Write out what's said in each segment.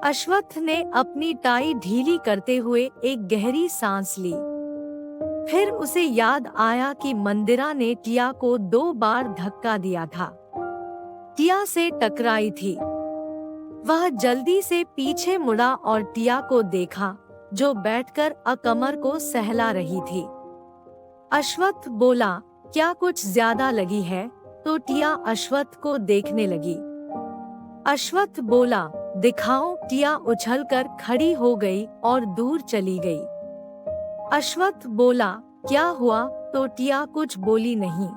अश्वत्थ ने अपनी टाई ढीली करते हुए एक गहरी सांस ली। फिर उसे याद आया कि मंदिरा ने टिया को 2 बार धक्का दिया था। टिया से टकराई थी। वह जल्दी से पीछे मुड़ा और टिया को देखा, जो बैठकर अकमर को सहला रही थी। अश्वत्थ बोला, क्या कुछ ज्यादा लगी है? तो टिया अश्वत्थ को देखने लगी। अश्वत्थ बोला, दिखाओ। टिया उछलकर खड़ी हो गई और दूर चली गई। अश्वत्थ बोला, क्या हुआ? तो टिया कुछ बोली नहीं।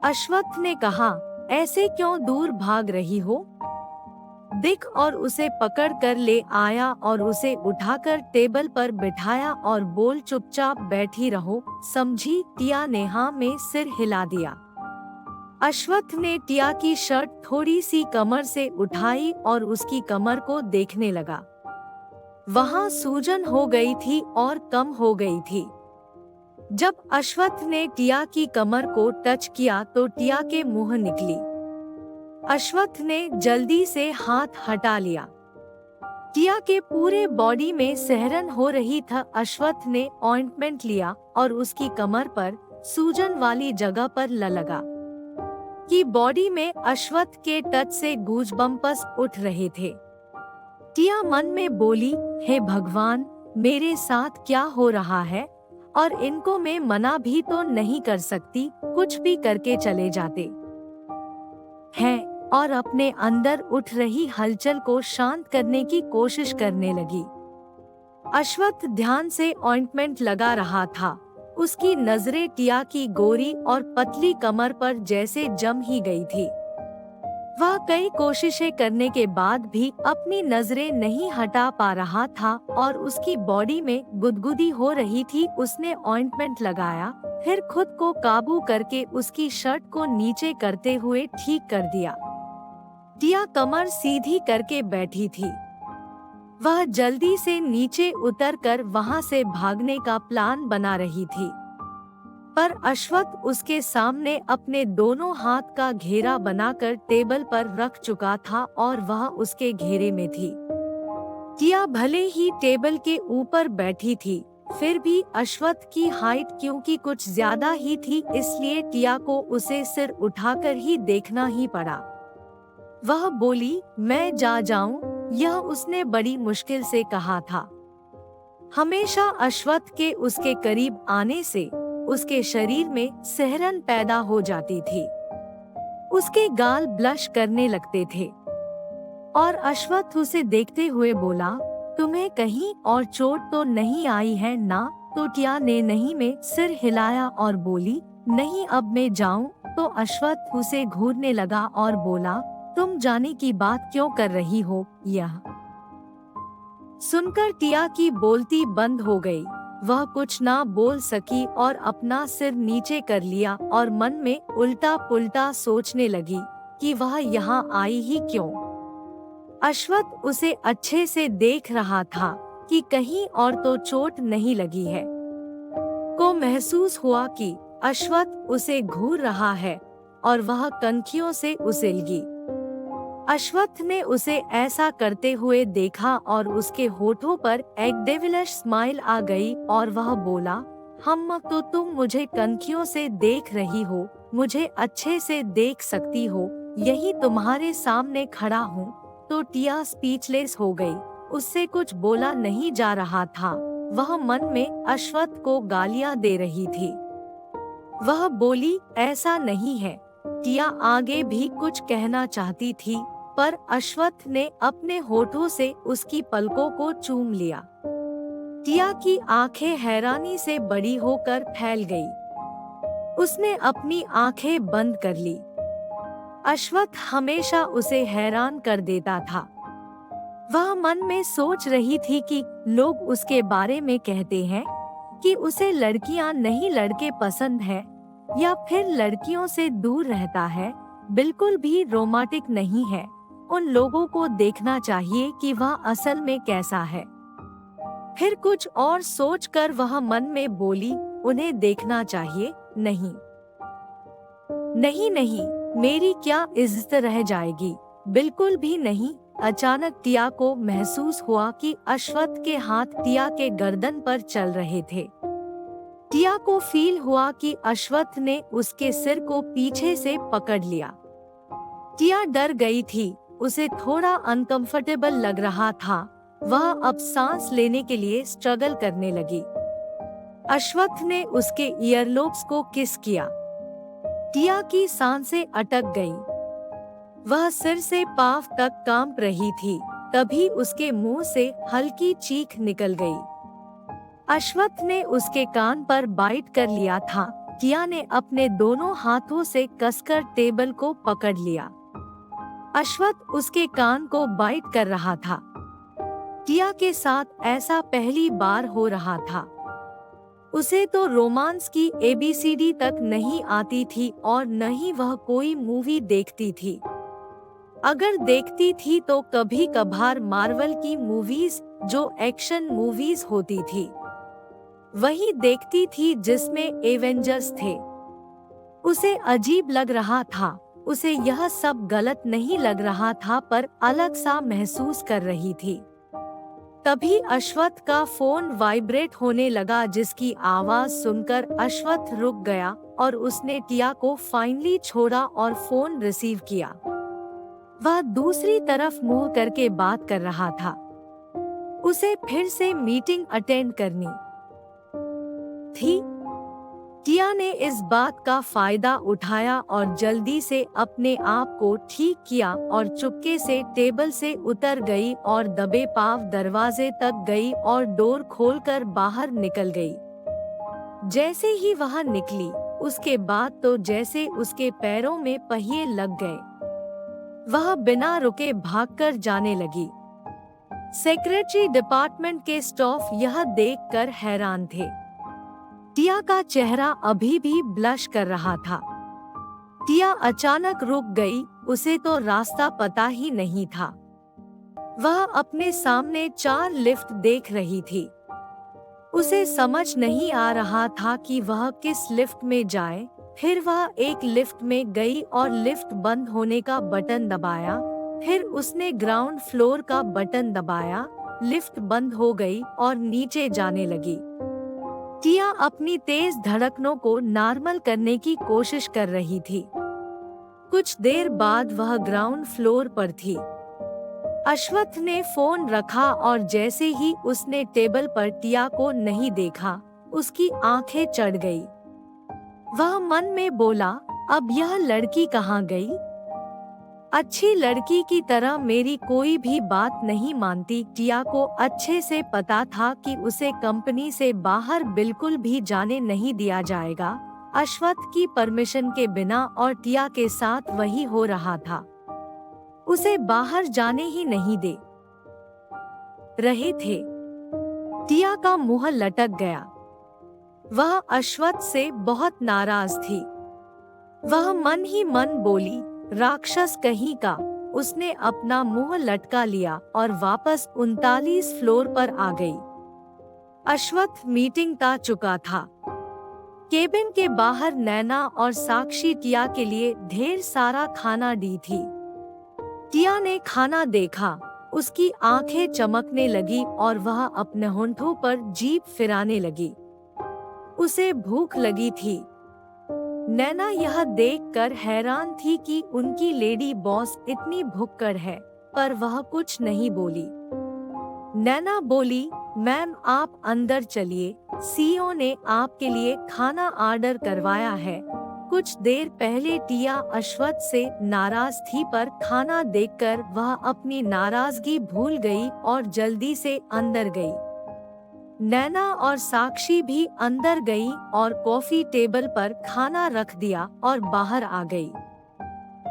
अश्वत्थ ने कहा, ऐसे क्यों दूर भाग रही हो? दिख और उसे पकड़ कर ले आया और उसे उठाकर टेबल पर बिठाया और बोल, चुपचाप बैठी रहो, समझी? टिया ने हाँ में सिर हिला दिया। अश्वत्थ ने टिया की शर्ट थोड़ी सी कमर से उठाई और उसकी कमर को देखने लगा। वहाँ सूजन हो गई थी और कम हो गई थी। जब अश्वत्थ ने टिया की कमर को टच किया तो टिया के मुंह निकली। अश्वत्थ ने जल्दी से हाथ हटा लिया। टिया के पूरे बॉडी में सहरन हो रही था। अश्वत्थ ने ऑइंटमेंट लिया और उसकी कमर पर सूजन वाली जगह पर लगा कि बॉडी में अश्वत्थ के टच से गूजबम्पस उठ रहे थे। टिया मन में बोली, हे भगवान, मेरे साथ क्या हो रहा है? और इनको मैं मना भी तो नहीं कर सकती, कुछ भी करके चले जाते हैं। और अपने अंदर उठ रही हलचल को शांत करने की कोशिश करने लगी। अश्वत्थ ध्यान से ऑइंटमेंट लगा रहा था। उसकी नजरें टिया की गोरी और पतली कमर पर जैसे जम ही गई थी। वह कई कोशिशें करने के बाद भी अपनी नजरें नहीं हटा पा रहा था और उसकी बॉडी में गुदगुदी हो रही थी। उसने ऑइंटमेंट लगाया, फिर खुद को काबू करके उसकी शर्ट को नीचे करते हुए ठीक कर दिया। टिया कमर सीधी करके बैठी थी। वह जल्दी से नीचे उतरकर वहां से भागने का प्लान बना रही थी, पर अश्वत्थ उसके सामने अपने दोनों हाथ का घेरा बनाकर टेबल पर रख चुका था और वह उसके घेरे में थी। टिया भले ही टेबल के ऊपर बैठी थी, फिर भी अश्वत्थ की हाइट क्योंकि कुछ ज्यादा ही थी, इसलिए टिया को उसे सिर उठाकर ही देखना ही पड़ा। वह बोली, मैं जा जाऊं? यह उसने बड़ी मुश्किल से कहा था। हमेशा अश्वत्थ के उसके करीब आने से उसके शरीर में सिहरन पैदा हो जाती थी। उसके गाल ब्लश करने लगते थे और अश्वत्थ उसे देखते हुए बोला, तुम्हें कहीं और चोट तो नहीं आई है ना? तो टिया ने नहीं में सिर हिलाया और बोली, नहीं, अब मैं जाऊं? तो अश्वत्थ उसे घूरने लगा और बोला, तुम जाने की बात क्यों कर रही हो? यह सुनकर टिया की बोलती बंद हो गई। वह कुछ ना बोल सकी और अपना सिर नीचे कर लिया और मन में उल्टा पुल्टा सोचने लगी कि वह यहाँ आई ही क्यों। अश्वत्थ उसे अच्छे से देख रहा था कि कहीं और तो चोट नहीं लगी है। को महसूस हुआ कि अश्वत्थ उसे घूर रहा है और वह कनखियों से उछलगी। अश्वत्थ ने उसे ऐसा करते हुए देखा और उसके होठों पर एक डेविलिश स्माइल आ गई और वह बोला, हम तो तुम मुझे कनखियों से देख रही हो, मुझे अच्छे से देख सकती हो, यही तुम्हारे सामने खड़ा हूँ। तो टिया स्पीचलेस हो गई। उससे कुछ बोला नहीं जा रहा था। वह मन में अश्वत्थ को गालियाँ दे रही थी। वह बोली, ऐसा नहीं है। टिया आगे भी कुछ कहना चाहती थी, पर अश्वत्थ ने अपने होठों से उसकी पलकों को चूम लिया। टिया की आंखें हैरानी से बड़ी होकर फैल गई। उसने अपनी आंखें बंद कर ली। अश्वत्थ हमेशा उसे हैरान कर देता था। वह मन में सोच रही थी कि लोग उसके बारे में कहते हैं कि उसे लड़कियां नहीं लड़के पसंद है, या फिर लड़कियों से दूर रहता है, बिल्कुल भी रोमांटिक नहीं है। उन लोगों को देखना चाहिए कि वह असल में कैसा है। फिर कुछ और सोचकर वह मन में बोली, उन्हें देखना चाहिए? नहीं नहीं नहीं, मेरी क्या इज्जत रह जाएगी? बिल्कुल भी नहीं। अचानक टिया को महसूस हुआ कि अश्वत्थ के हाथ टिया के गर्दन पर चल रहे थे। टिया को फील हुआ कि अश्वत्थ ने उसके सिर को पीछे से पकड़ लिया। टिया डर गई थी, उसे थोड़ा अनकंफर्टेबल लग रहा था। वह अब सांस लेने के लिए स्ट्रगल करने लगी। अश्वत्थ ने उसके ईयरलोब्स को किस किया। टिया की सांसें अटक गई। वह सिर से पांव तक कांप रही थी। तभी उसके मुंह से हल्की चीख निकल गई। अश्वत्थ ने उसके कान पर बाइट कर लिया था। टिया ने अपने दोनों हाथों से कसकर टेबल को पकड़ लिया। अश्वत्थ उसके कान को बाइट कर रहा था। टिया के साथ ऐसा पहली बार हो रहा था। उसे तो रोमांस की ABCD तक नहीं आती थी और न ही वह कोई मूवी देखती थी। अगर देखती थी तो कभी कभार मार्वल की मूवीज, जो एक्शन मूवीज होती थी, वही देखती थी जिसमें एवेंजर्स थे। उसे अजीब लग रहा था। उसे यह सब गलत नहीं लग रहा था, पर अलग सा महसूस कर रही थी। तभी अश्वत्थ का फोन वाइब्रेट होने लगा, जिसकी आवाज सुनकर अश्वत्थ रुक गया और उसने टिया को फाइनली छोड़ा और फोन रिसीव किया। वह दूसरी तरफ मुंह करके बात कर रहा था। उसे फिर से मीटिंग अटेंड करनी थी। टिया ने इस बात का फायदा उठाया और जल्दी से अपने आप को ठीक किया और चुपके से टेबल से उतर गई और दबे पांव दरवाजे तक गई और डोर खोलकर बाहर निकल गई। जैसे ही वह निकली, उसके बाद तो जैसे उसके पैरों में पहिए लग गए। वह बिना रुके भागकर जाने लगी। सेक्रेटरी डिपार्टमेंट के स्टाफ यह देखकर हैरान थे। टिया का चेहरा अभी भी ब्लश कर रहा था। टिया अचानक रुक गई। उसे तो रास्ता पता ही नहीं था। वह अपने सामने 4 लिफ्ट देख रही थी। उसे समझ नहीं आ रहा था कि वह किस लिफ्ट में जाए। फिर वह एक लिफ्ट में गई और लिफ्ट बंद होने का बटन दबाया। फिर उसने ग्राउंड फ्लोर का बटन दबाया। लिफ्ट बंद हो गई और नीचे जाने लगी। टिया अपनी तेज धड़कनों को नॉर्मल करने की कोशिश कर रही थी। कुछ देर बाद वह ग्राउंड फ्लोर पर थी। अश्वत्थ ने फोन रखा और जैसे ही उसने टेबल पर टिया को नहीं देखा, उसकी आंखें चढ़ गई। वह मन में बोला, अब यह लड़की कहाँ गई? अच्छी लड़की की तरह मेरी कोई भी बात नहीं मानती। टिया को अच्छे से पता था कि उसे कंपनी से बाहर बिल्कुल भी जाने नहीं दिया जाएगा, अश्वत्थ की परमिशन के बिना, और टिया के साथ वही हो रहा था। उसे बाहर जाने ही नहीं दे रहे थे। टिया का मुंह लटक गया। वह अश्वत्थ से बहुत नाराज थी। वह मन ही मन बोली, राक्षस कहीं का। उसने अपना मुंह लटका लिया और वापस 39 फ्लोर पर आ गई। अश्वत्थ मीटिंग ता चुका था। केबिन के बाहर नैना और साक्षी टिया के लिए ढेर सारा खाना दी थी। टिया ने खाना देखा, उसकी आंखें चमकने लगी और वह अपने होंठों पर जीभ फिराने लगी। उसे भूख लगी थी। नैना यह देखकर हैरान थी कि उनकी लेडी बॉस इतनी भुक्कड़ है, पर वह कुछ नहीं बोली। नैना बोली, मैम आप अंदर चलिए, CEO ने आपके लिए खाना ऑर्डर करवाया है। कुछ देर पहले टिया अश्वत्थ से नाराज थी, पर खाना देखकर वह अपनी नाराजगी भूल गई और जल्दी से अंदर गई। नैना और साक्षी भी अंदर गई और कॉफी टेबल पर खाना रख दिया और बाहर आ गई।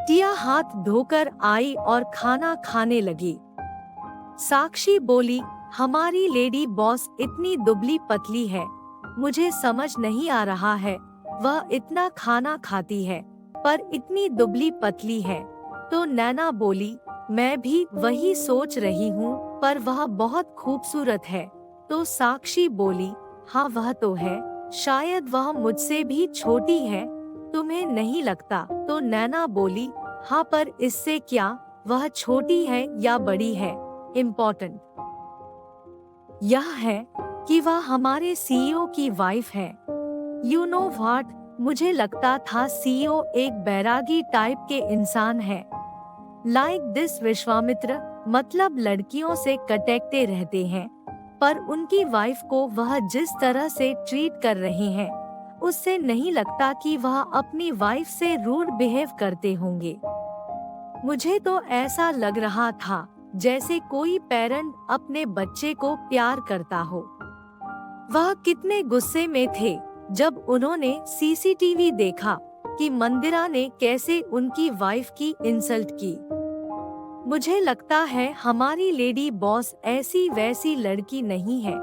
टिया हाथ धोकर आई और खाना खाने लगी। साक्षी बोली, हमारी लेडी बॉस इतनी दुबली पतली है, मुझे समझ नहीं आ रहा है, वह इतना खाना खाती है पर इतनी दुबली पतली है। तो नैना बोली, मैं भी वही सोच रही हूँ, पर वह बहुत खूबसूरत है। तो साक्षी बोली, हाँ वह तो है, शायद वह मुझसे भी छोटी है, तुम्हें नहीं लगता? तो नैना बोली, हाँ पर इससे क्या, वह छोटी है या बड़ी है, इम्पोर्टेंट यह है कि वह हमारे सीईओ की वाइफ है। यू नो व्हाट, मुझे लगता था सीईओ एक बैरागी टाइप के इंसान है। लाइक दिस विश्वामित्र, मतलब लड़कियों से कटेक्टे रहते हैं, पर उनकी वाइफ को वह जिस तरह से ट्रीट कर रहे हैं, उससे नहीं लगता कि वह अपनी वाइफ से रूड बिहेव करते होंगे। मुझे तो ऐसा लग रहा था जैसे कोई पेरेंट अपने बच्चे को प्यार करता हो। वह कितने गुस्से में थे जब उन्होंने सीसीटीवी देखा कि मंदिरा ने कैसे उनकी वाइफ की इंसल्ट की। मुझे लगता है हमारी लेडी बॉस ऐसी वैसी लड़की नहीं है,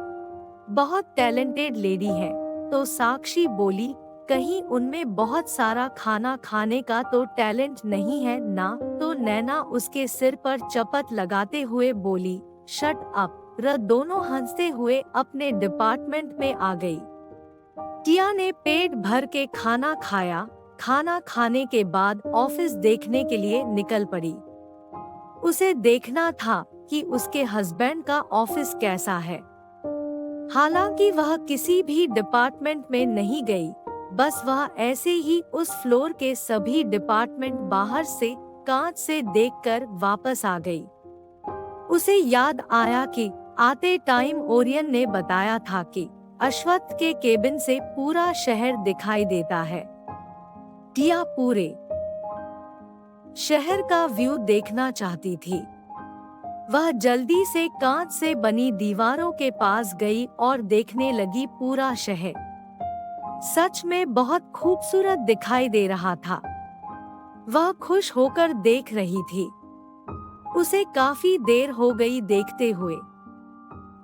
बहुत टैलेंटेड लेडी है। तो साक्षी बोली, कहीं उनमें बहुत सारा खाना खाने का तो टैलेंट नहीं है ना? तो नैना उसके सिर पर चपत लगाते हुए बोली, शट अप। दोनों हंसते हुए अपने डिपार्टमेंट में आ गई। टिया ने पेट भर के खाना खाया। खाना खाने के बाद ऑफिस देखने के लिए निकल पड़ी। उसे देखना था कि उसके हस्बैंड का ऑफिस कैसा है। हालांकि वह किसी भी डिपार्टमेंट में नहीं गई, बस वह ऐसे ही उस फ्लोर के सभी डिपार्टमेंट बाहर से कांच से देखकर वापस आ गई। उसे याद आया कि आते टाइम ओरियन ने बताया था कि अश्वत्थ के केबिन से पूरा शहर दिखाई देता है। टिया पूरे शहर का व्यू देखना चाहती थी। वह जल्दी से कांच से बनी दीवारों के पास गई और देखने लगी पूरा शहर। सच में बहुत खूबसूरत दिखाई दे रहा था। वह खुश होकर देख रही थी। उसे काफी देर हो गई देखते हुए।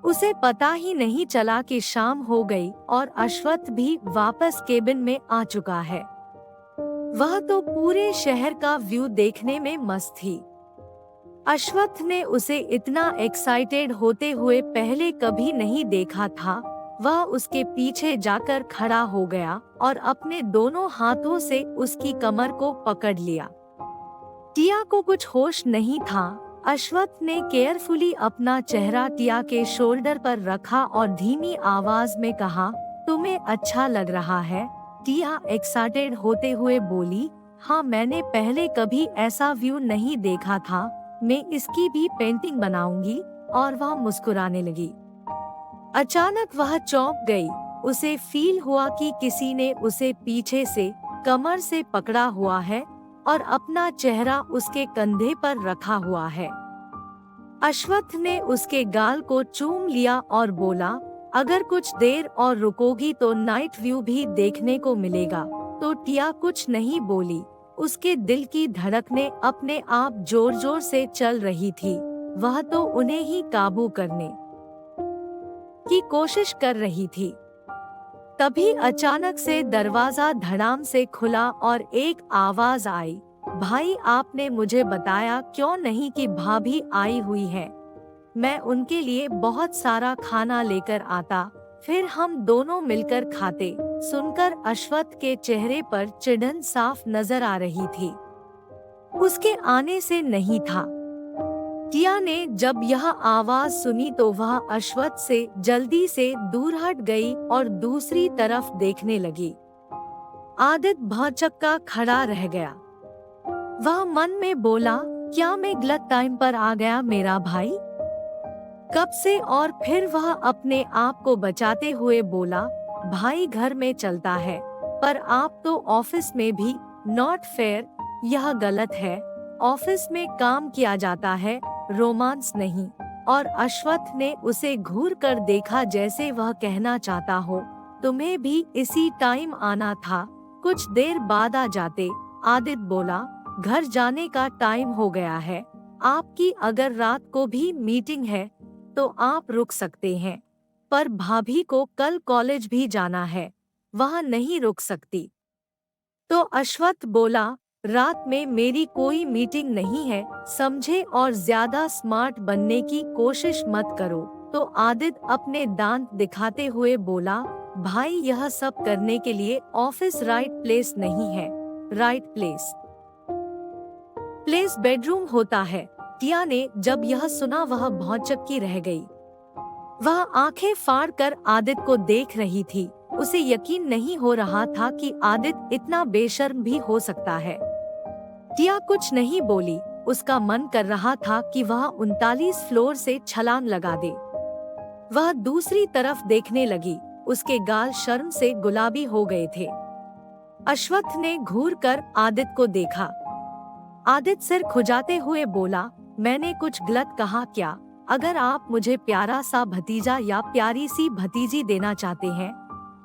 उसे पता ही नहीं चला कि शाम हो गई और अश्वत्थ भी वापस केबिन में आ चुका है। वह तो पूरे शहर का व्यू देखने में मस्त थी। अश्वत्थ ने उसे इतना एक्साइटेड होते हुए पहले कभी नहीं देखा था। वह उसके पीछे जाकर खड़ा हो गया और अपने दोनों हाथों से उसकी कमर को पकड़ लिया। टिया को कुछ होश नहीं था। अश्वत्थ ने केयरफुली अपना चेहरा टिया के शोल्डर पर रखा और धीमी आवाज में कहा, तुम्हें अच्छा लग रहा है? टिया एक्साइटेड होते हुए बोली, हाँ, मैंने पहले कभी ऐसा व्यू नहीं देखा था। मैं इसकी भी पेंटिंग बनाऊंगी। और वह मुस्कुराने लगी। अचानक वह चौंक गई। उसे फील हुआ कि किसी ने उसे पीछे से कमर से पकड़ा हुआ है और अपना चेहरा उसके कंधे पर रखा हुआ है। अश्वत्थ ने उसके गाल को चूम लिया और बोला, अगर कुछ देर और रुकोगी तो नाइट व्यू भी देखने को मिलेगा। तो टिया कुछ नहीं बोली। उसके दिल की धड़कनें अपने आप जोर जोर से चल रही थी। वह तो उन्हें ही काबू करने की कोशिश कर रही थी। तभी अचानक से दरवाजा धड़ाम से खुला और एक आवाज आई, भाई, आपने मुझे बताया क्यों नहीं कि भाभी आई हुई है? मैं उनके लिए बहुत सारा खाना लेकर आता, फिर हम दोनों मिलकर खाते। सुनकर अश्वत्थ के चेहरे पर चिढ़न साफ नजर आ रही थी। उसके आने से नहीं था। टिया ने जब यह आवाज सुनी तो वह अश्वत्थ से जल्दी से दूर हट गई और दूसरी तरफ देखने लगी। आदित्य भौचक्का खड़ा रह गया। वह मन में बोला, क्या मैं गलत टाइम पर आ गया मेरा भाई? कब से? और फिर वह अपने आप को बचाते हुए बोला, भाई घर में चलता है, पर आप तो ऑफिस में भी। नॉट फेयर, यह गलत है। ऑफिस में काम किया जाता है, रोमांस नहीं। और अश्वत्थ ने उसे घूर कर देखा जैसे वह कहना चाहता हो, तुम्हें भी इसी टाइम आना था, कुछ देर बाद आ जाते। आदित्य बोला, घर जाने का टाइम हो गया है। आपकी अगर रात को भी मीटिंग है तो आप रुक सकते हैं, पर भाभी को कल कॉलेज भी जाना है, वह नहीं रुक सकती। तो अश्वत्थ बोला, रात में मेरी कोई मीटिंग नहीं है, समझे? और ज्यादा स्मार्ट बनने की कोशिश मत करो। तो आदित्य अपने दांत दिखाते हुए बोला, भाई, यह सब करने के लिए ऑफिस राइट प्लेस नहीं है। राइट प्लेस प्लेस बेडरूम होता है। टिया ने जब यह सुना वह भौंचक्की रह गई। वह आंखें फाड़ कर आदित्य को देख रही थी। उसे यकीन नहीं हो रहा था कि आदित्य इतना बेशर्म भी हो सकता है। टिया कुछ नहीं बोली। उसका मन कर रहा था कि वह 39 फ्लोर से छलांग लगा दे। वह दूसरी तरफ देखने लगी। उसके गाल शर्म से गुलाबी हो गए थे। अश्वत्थ ने घूर कर आदित्य को देखा। आदित्य सिर खुजाते हुए बोला, मैंने कुछ गलत कहा क्या? अगर आप मुझे प्यारा सा भतीजा या प्यारी सी भतीजी देना चाहते हैं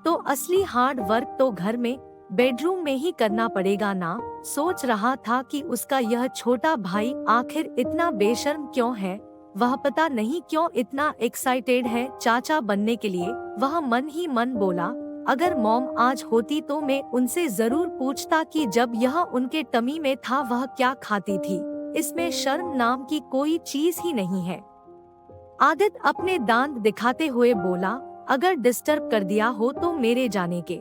तो असली हार्ड वर्क तो घर में बेडरूम में ही करना पड़ेगा ना। सोच रहा था कि उसका यह छोटा भाई आखिर इतना बेशर्म क्यों है। वह पता नहीं क्यों इतना एक्साइटेड है चाचा बनने के लिए। वह मन ही मन बोला, अगर मॉम आज होती तो मैं उनसे जरूर पूछता कि जब यह उनके टमी में था वह क्या खाती थी। इसमें शर्म नाम की कोई चीज ही नहीं है। आदित्य अपने दांत दिखाते हुए बोला, अगर डिस्टर्ब कर दिया हो तो मेरे जाने के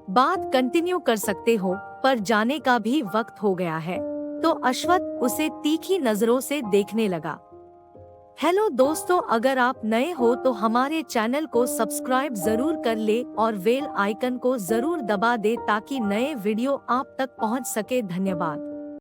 बाद कंटिन्यू कर सकते हो, पर जाने का भी वक्त हो गया है। तो अश्वत्थ उसे तीखी नजरों से देखने लगा। हेलो दोस्तों, अगर आप नए हो तो हमारे चैनल को सब्सक्राइब जरूर कर ले और बेल आइकन को जरूर दबा दे ताकि नए वीडियो आप तक पहुंच सके। धन्यवाद।